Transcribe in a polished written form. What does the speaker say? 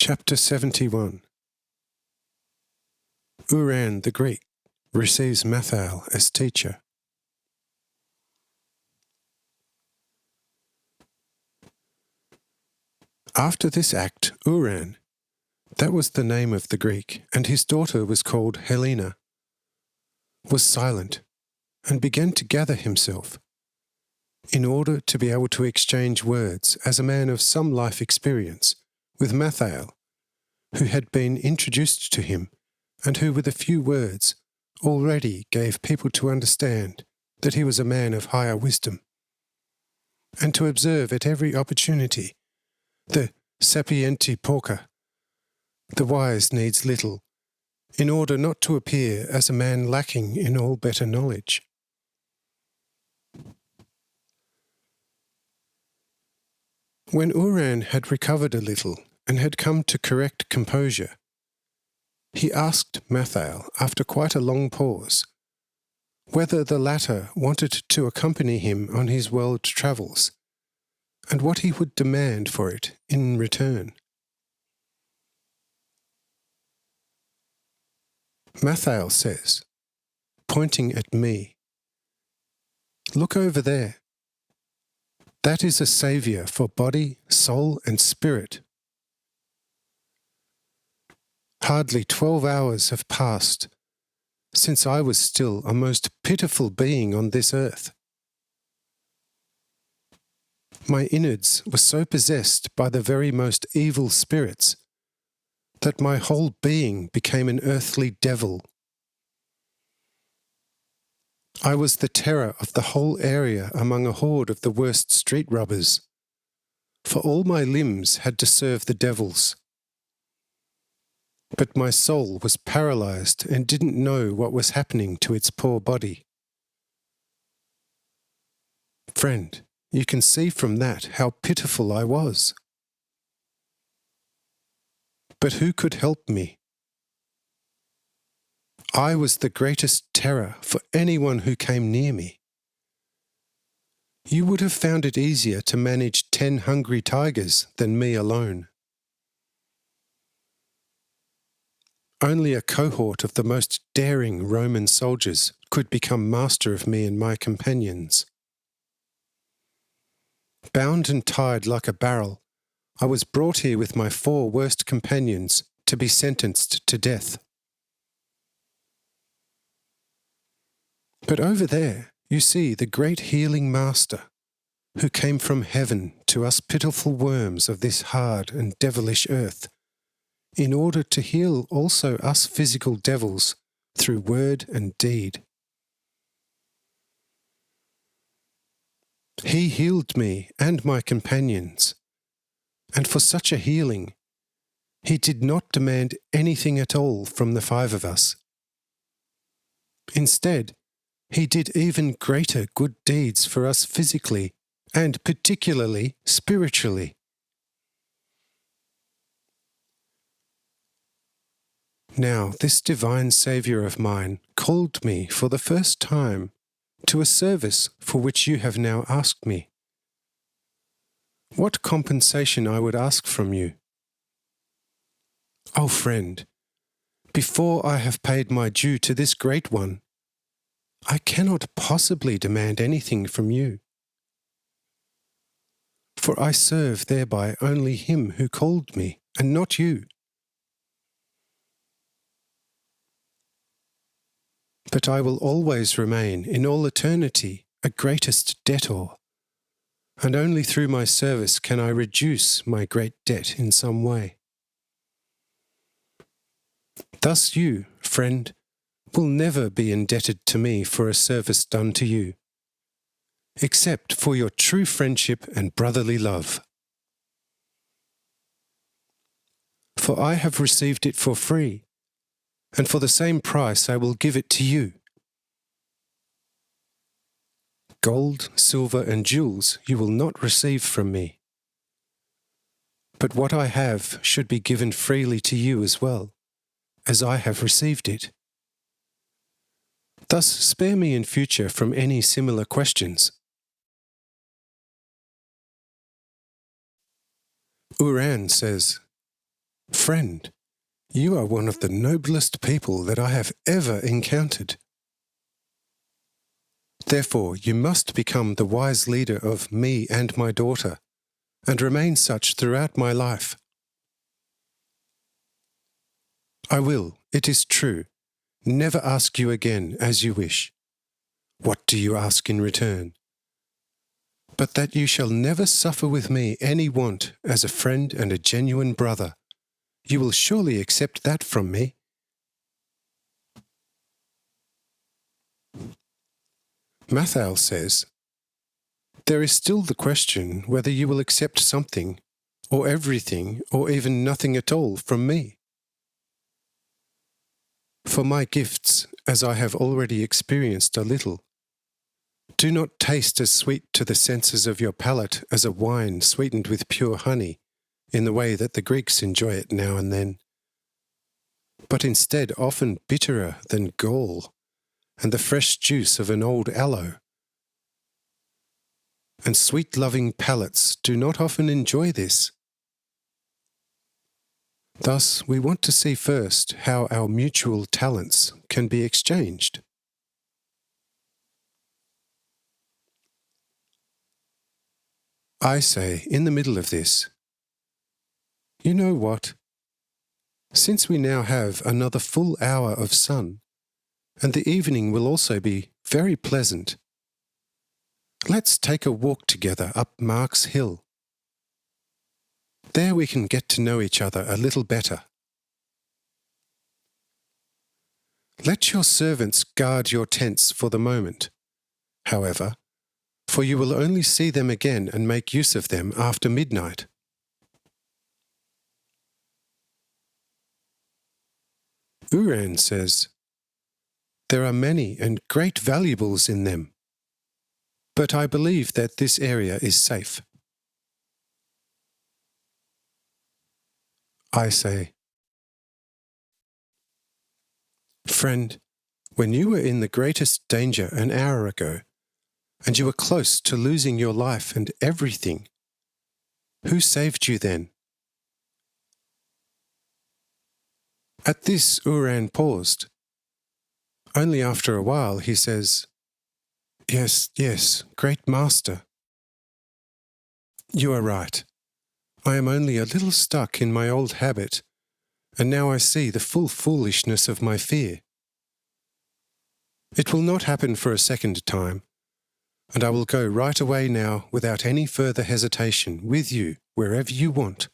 Chapter 71. Uran the Greek receives Mathael as teacher. After this act, Uran, that was the name of the Greek, and his daughter was called Helena, was silent and began to gather himself in order to be able to exchange words as a man of some life experience with Mathael, who had been introduced to him and who with a few words already gave people to understand that he was a man of higher wisdom, and to observe at every opportunity the sapienti poca, the wise needs little, in order not to appear as a man lacking in all better knowledge. When Uran had recovered a little and had come to correct composure, he asked Mathael, after quite a long pause, whether the latter wanted to accompany him on his world travels, and what he would demand for it in return. Mathael says, pointing at me, "Look over there. That is a saviour for body, soul, and spirit. Hardly 12 hours have passed since I was still a most pitiful being on this earth. My innards were so possessed by the very most evil spirits that my whole being became an earthly devil. I was the terror of the whole area among a horde of the worst street robbers, for all my limbs had to serve the devils. But my soul was paralyzed and didn't know what was happening to its poor body. Friend, you can see from that how pitiful I was. But who could help me? I was the greatest terror for anyone who came near me. You would have found it easier to manage 10 hungry tigers than me alone. Only a cohort of the most daring Roman soldiers could become master of me and my companions. Bound and tied like a barrel, I was brought here with my 4 worst companions to be sentenced to death. But over there, you see the great healing Master, who came from heaven to us pitiful worms of this hard and devilish earth, in order to heal also us physical devils through word and deed. He healed me and my companions, and for such a healing, he did not demand anything at all from the 5 of us. Instead, he did even greater good deeds for us physically and particularly spiritually. Now, this divine Saviour of mine called me for the first time to a service for which you have now asked me. What compensation I would ask from you? Oh, friend, before I have paid my due to this great one, I cannot possibly demand anything from you. For I serve thereby only him who called me, and not you. But I will always remain in all eternity a greatest debtor, and only through my service can I reduce my great debt in some way. Thus you, friend, will never be indebted to me for a service done to you, except for your true friendship and brotherly love. For I have received it for free, and for the same price I will give it to you. Gold, silver, and jewels you will not receive from me. But what I have should be given freely to you as well, as I have received it. Thus spare me in future from any similar questions. Uran says, Friend, you are one of the noblest people that I have ever encountered. Therefore, you must become the wise leader of me and my daughter, and remain such throughout my life. I will, it is true, never ask you again as you wish. What do you ask in return? But that you shall never suffer with me any want as a friend and a genuine brother. You will surely accept that from me. Matthal says, there is still the question whether you will accept something, or everything, or even nothing at all from me. For my gifts, as I have already experienced a little, do not taste as sweet to the senses of your palate as a wine sweetened with pure honey, in the way that the Greeks enjoy it now and then, but instead often bitterer than gall, and the fresh juice of an old aloe. And sweet-loving palates do not often enjoy this. Thus, we want to see first how our mutual talents can be exchanged. I say, in the middle of this, you know what? Since we now have another full hour of sun, and the evening will also be very pleasant, let's take a walk together up Mark's Hill. There we can get to know each other a little better. Let your servants guard your tents for the moment, however, for you will only see them again and make use of them after midnight. Uran says, there are many and great valuables in them, but I believe that this area is safe. I say, friend, when you were in the greatest danger an hour ago, and you were close to losing your life and everything, who saved you then? At this Uran paused. Only after a while he says, yes, great master. You are right. I am only a little stuck in my old habit, and now I see the full foolishness of my fear. It will not happen for a second time, and I will go right away now without any further hesitation with you wherever you want.